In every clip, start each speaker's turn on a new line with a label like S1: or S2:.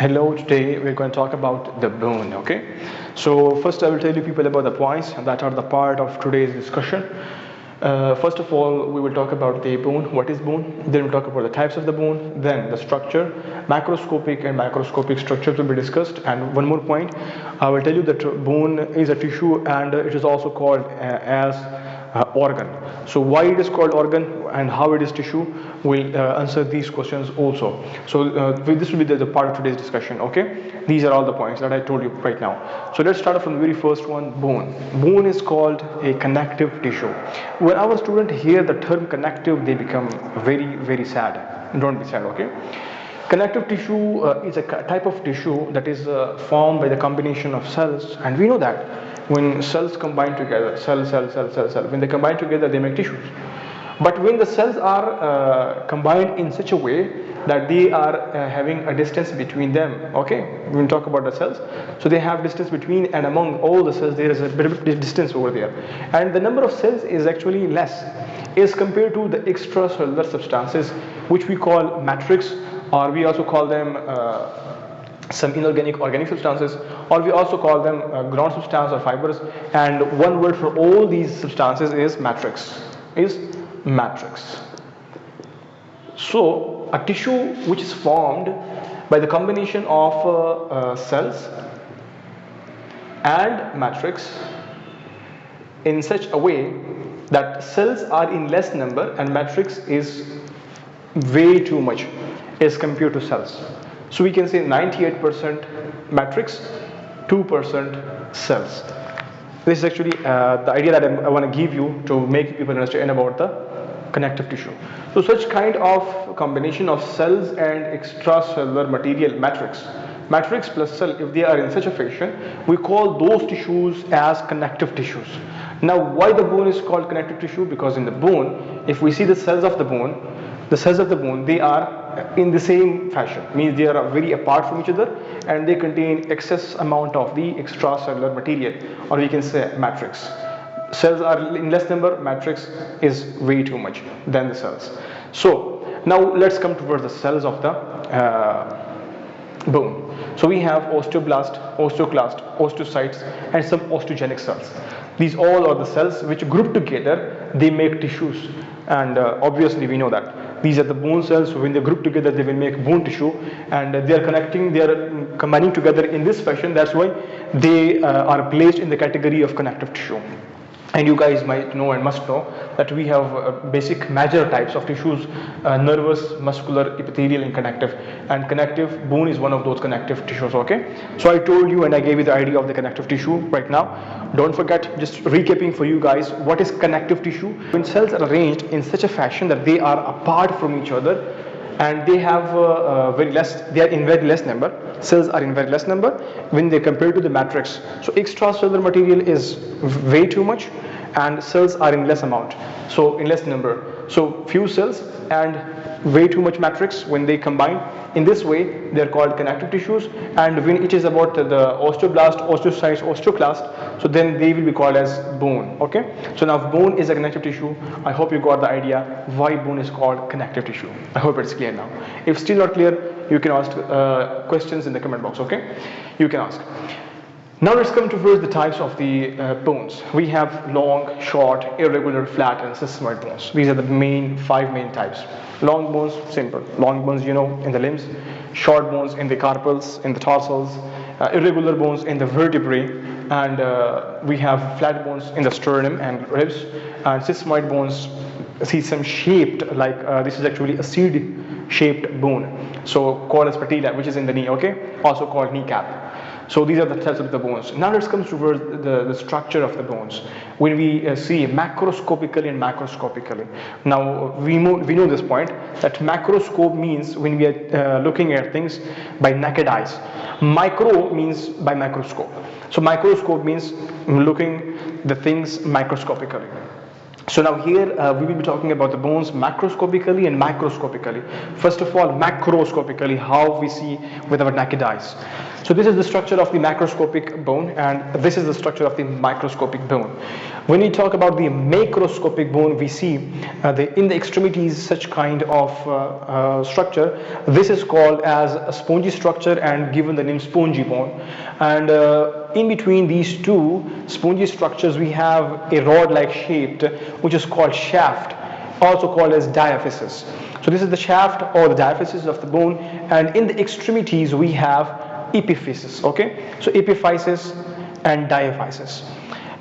S1: Hello, today we're going to talk about the bone, okay? So first I will tell you people about the points that are the part of today's discussion. First of all, we will talk about the bone, what is bone, then we'll talk about the types of the bone, then the structure, macroscopic and microscopic structures will be discussed, and one more point, I will tell you that bone is a tissue and it is also called as organ. So why it is called organ and how it is tissue, will answer these questions also. So this will be the part of today's discussion, okay? These are all the points that I told you right now. So let's start from the very first one, bone. Bone is called a connective tissue. When our students hear the term connective, they become very sad. Don't be sad, okay? Connective tissue is a type of tissue that is formed by the combination of cells, and we know that when cells combine together, cell, when they combine together, they make tissues. But when the cells are combined in such a way that they are having a distance between them, okay, we'll talk about the cells, so they have distance between, and among all the cells there is a bit of distance over there, and the number of cells is actually less as compared to the extracellular substances, which we call matrix, or we also call them some inorganic organic substances, or we also call them ground substance or fibers, and one word for all these substances is matrix. So a tissue which is formed by the combination of cells and matrix in such a way that cells are in less number and matrix is way too much as compared to cells. So we can say 98% matrix, 2% cells. This is actually the idea that I want to give you to make people understand about the connective tissue. So such kind of combination of cells and extracellular material, matrix plus cell, if they are in such a fashion, we call those tissues as connective tissues. Now why the bone is called connective tissue? Because in the bone, if we see the cells of the bone, they are in the same fashion, means they are very apart from each other and they contain excess amount of the extracellular material, or we can say matrix. Cells are in less number, matrix is way too much than the cells. So now let's come towards the cells of the bone. So we have osteoblast, osteoclast, osteocytes, and some osteogenic cells. These all are the cells which group together, they make tissues, and obviously we know that these are the bone cells. So when they group together, they will make bone tissue, and they are combining together in this fashion. That's why they are placed in the category of connective tissue. And you guys might know and must know that we have basic major types of tissues, nervous, muscular, epithelial, and connective. And connective, bone is one of those connective tissues, okay? So I told you and I gave you the idea of the connective tissue right now. Don't forget, just recapping for you guys, what is connective tissue? When cells are arranged in such a fashion that they are apart from each other, and they have they are in very less number. Cells are in very less number when they compare to the matrix. So extracellular material is way too much, and cells are in less amount, so in less number. So few cells and way too much matrix, when they combine in this way, they are called connective tissues. And when it is about the osteoblast, osteocytes, osteoclast, so then they will be called as bone, okay? So now bone is a connective tissue. I hope you got the idea why bone is called connective tissue. I hope it's clear now. If still not clear, you can ask questions in the comment box, okay? You can ask. Now let's come to first the types of the bones. We have long, short, irregular, flat, and sesamoid bones. These are the five main types. Long bones, simple. Long bones, you know, in the limbs. Short bones in the carpals, in the tarsals. Irregular bones in the vertebrae. And we have flat bones in the sternum and ribs. And sesamoid bones, see some shaped, like this is actually a seed-shaped bone. So called as patella, which is in the knee, okay? Also called kneecap. So these are the types of the bones. Now let's come towards the structure of the bones. When we see macroscopically and macroscopically. Now we know this point, that macroscope means when we are looking at things by naked eyes. Micro means by microscope. So microscope means looking the things microscopically. So now here we will be talking about the bones macroscopically and microscopically. First of all, macroscopically, how we see with our naked eyes. So this is the structure of the macroscopic bone, and this is the structure of the microscopic bone. When we talk about the macroscopic bone, we see in the extremities such kind of structure. This is called as a spongy structure and given the name spongy bone. And in between these two spongy structures, we have a rod-like shaped, which is called shaft, also called as diaphysis. So this is the shaft or the diaphysis of the bone, and in the extremities we have epiphysis. Okay, so epiphysis and diaphysis.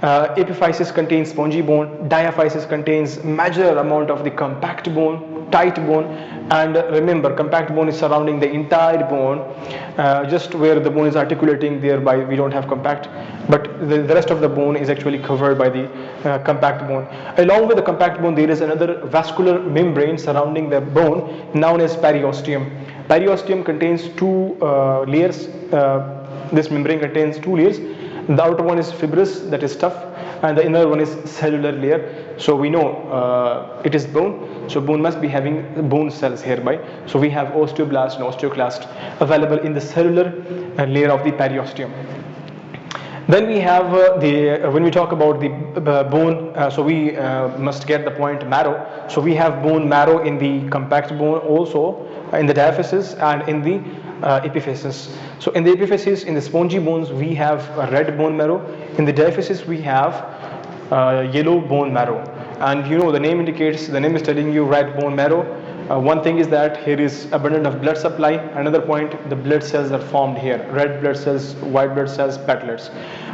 S1: Epiphysis contains spongy bone, diaphysis contains major amount of the compact bone, tight bone, and remember, compact bone is surrounding the entire bone, just where the bone is articulating, thereby we don't have compact, but the rest of the bone is actually covered by the compact bone. Along with the compact bone, there is another vascular membrane surrounding the bone known as periosteum. Periosteum contains two layers. This membrane contains two layers. The outer one is fibrous, that is tough, and the inner one is cellular layer. So we know it is bone, so bone must be having bone cells hereby. So we have osteoblast and osteoclast available in the cellular layer of the periosteum. Then we have when we talk about the bone, so we must get the point marrow. So we have bone marrow in the compact bone, also in the diaphysis and in the epiphysis. So in the epiphysis, in the spongy bones, we have a red bone marrow. In the diaphysis, we have yellow bone marrow. And you know, the name indicates, the name is telling you red bone marrow. One thing is that here is abundance of blood supply. Another point, the blood cells are formed here, red blood cells, white blood cells, platelets.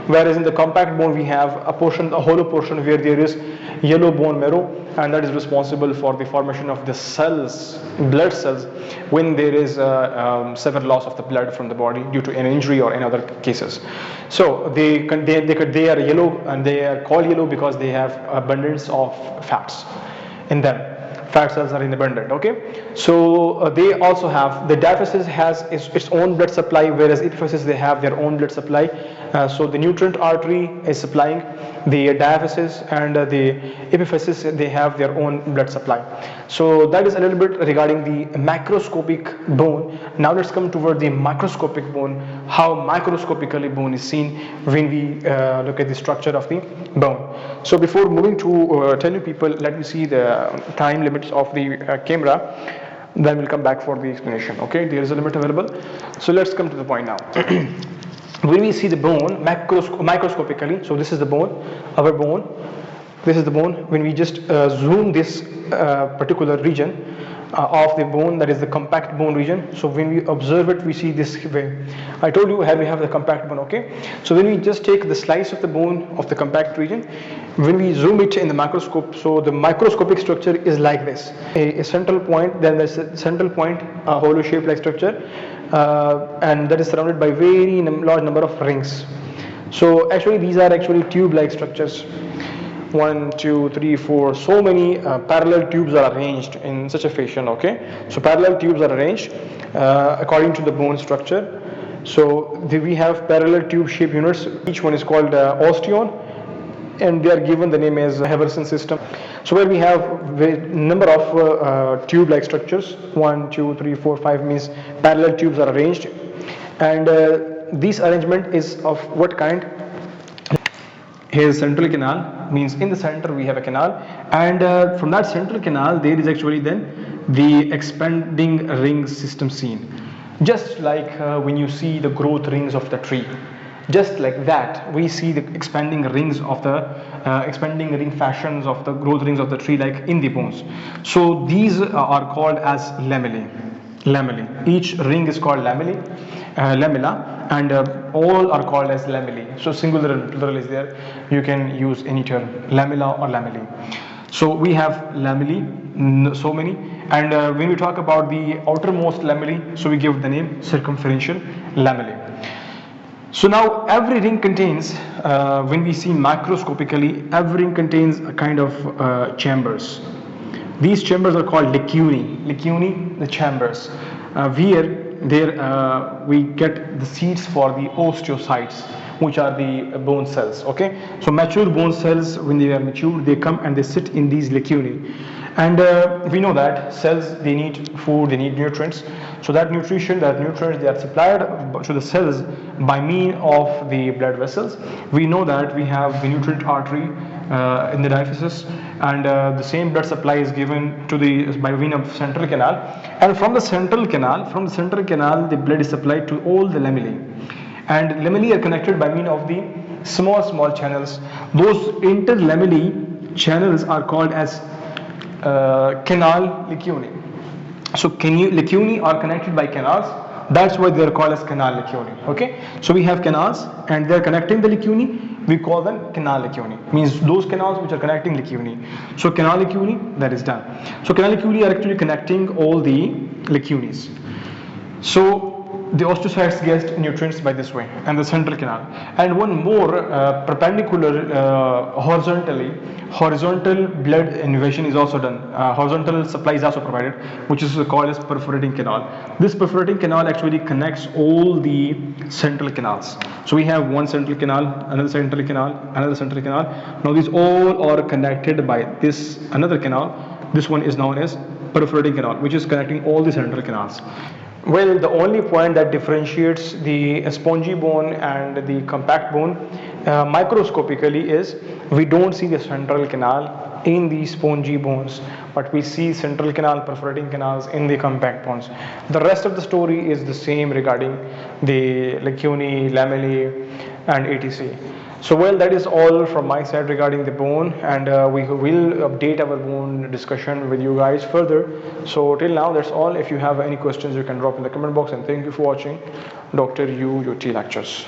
S1: Whereas in the compact bone, we have a portion, a hollow portion where there is yellow bone marrow, and that is responsible for the formation of the cells, blood cells, when there is severe loss of the blood from the body due to an injury or in other cases. So they are yellow, and they are called yellow because they have abundance of fats in them. Fat cells are in abundant. Okay, so they also have, the diaphysis has its own blood supply, whereas epiphysis they have their own blood supply. So the nutrient artery is supplying the diaphysis, and the epiphysis they have their own blood supply. So that is a little bit regarding the macroscopic bone. Now let's come toward the microscopic bone, how microscopically bone is seen when we look at the structure of the bone. So before moving to tell you people, let me see the time limits of the camera, then we'll come back for the explanation. Okay, there is a limit available. So let's come to the point now. When we see the bone microscopically, so this is the bone, our bone, this is the bone. When we just zoom this particular region of the bone, that is the compact bone region. So when we observe it, we see this way. I told you here we have the compact bone. Okay, so when we just take the slice of the bone of the compact region, when we zoom it in the microscope, so the microscopic structure is like this: a central point, then there's a central point, a hollow shaped like structure, and that is surrounded by very large number of rings. So actually these are actually tube like structures. 1, 2, 3, 4, so many parallel tubes are arranged in such a fashion. Okay, so parallel tubes are arranged according to the bone structure. So we have parallel tube shaped units. Each one is called osteon, and they are given the name as Heverson system. So where we have a number of tube like structures, 1, 2, 3, 4, 5 means parallel tubes are arranged, and this arrangement is of what kind? Here is central canal, means in the center we have a canal, and from that central canal there is actually then the expanding ring system seen. Just like when you see the growth rings of the tree, just like that we see the expanding rings of the expanding ring fashions of the growth rings of the tree, like in the bones. So these are called as lamellae. Each ring is called lamella, and all are called as lamellae. So singular and plural is there. You can use any term, lamella or lamellae. So we have lamellae, so many, and when we talk about the outermost lamellae, so we give the name circumferential lamellae. So now every ring contains, when we see macroscopically, every ring contains a kind of chambers. These chambers are called lacunae, the chambers. There we get the seats for the osteocytes, which are the bone cells. Okay, so mature bone cells, when they are mature, they come and they sit in these lacunae. And we know that cells, they need food, they need nutrients. So that nutrition, that nutrients, they are supplied to the cells by means of the blood vessels. We know that we have the nutrient artery in the diaphysis, and the same blood supply is given to the by means of central canal, and from the central canal, the blood is supplied to all the lamellae, and lamellae are connected by means of the small channels. Those interlamellae channels are called as canal lacunae. So lacunae are connected by canals. That's why they are called as canal lacunae. Okay. So we have canals, and they are connecting the lacunae. We call them canal lacunae. Means those canals which are connecting lacunae. So canal lacunae, that is done. So canal lacunae are actually connecting all the lacunae. So the osteocytes get nutrients by this way, and the central canal. And one more perpendicular horizontal blood invasion is also done. Horizontal supply is also provided, which is called as perforating canal. This perforating canal actually connects all the central canals. So we have one central canal, another central canal, another central canal. Now these all are connected by this another canal. This one is known as perforating canal, which is connecting all the central canals. Well, the only point that differentiates the spongy bone and the compact bone microscopically is we don't see the central canal in the spongy bones, but we see central canal, perforating canals in the compact bones. The rest of the story is the same regarding the lacunae, lamellae, and etc. So well, that is all from my side regarding the bone, and we will update our bone discussion with you guys further. So till now, that's all. If you have any questions, you can drop in the comment box, and thank you for watching Dr. UT Lectures.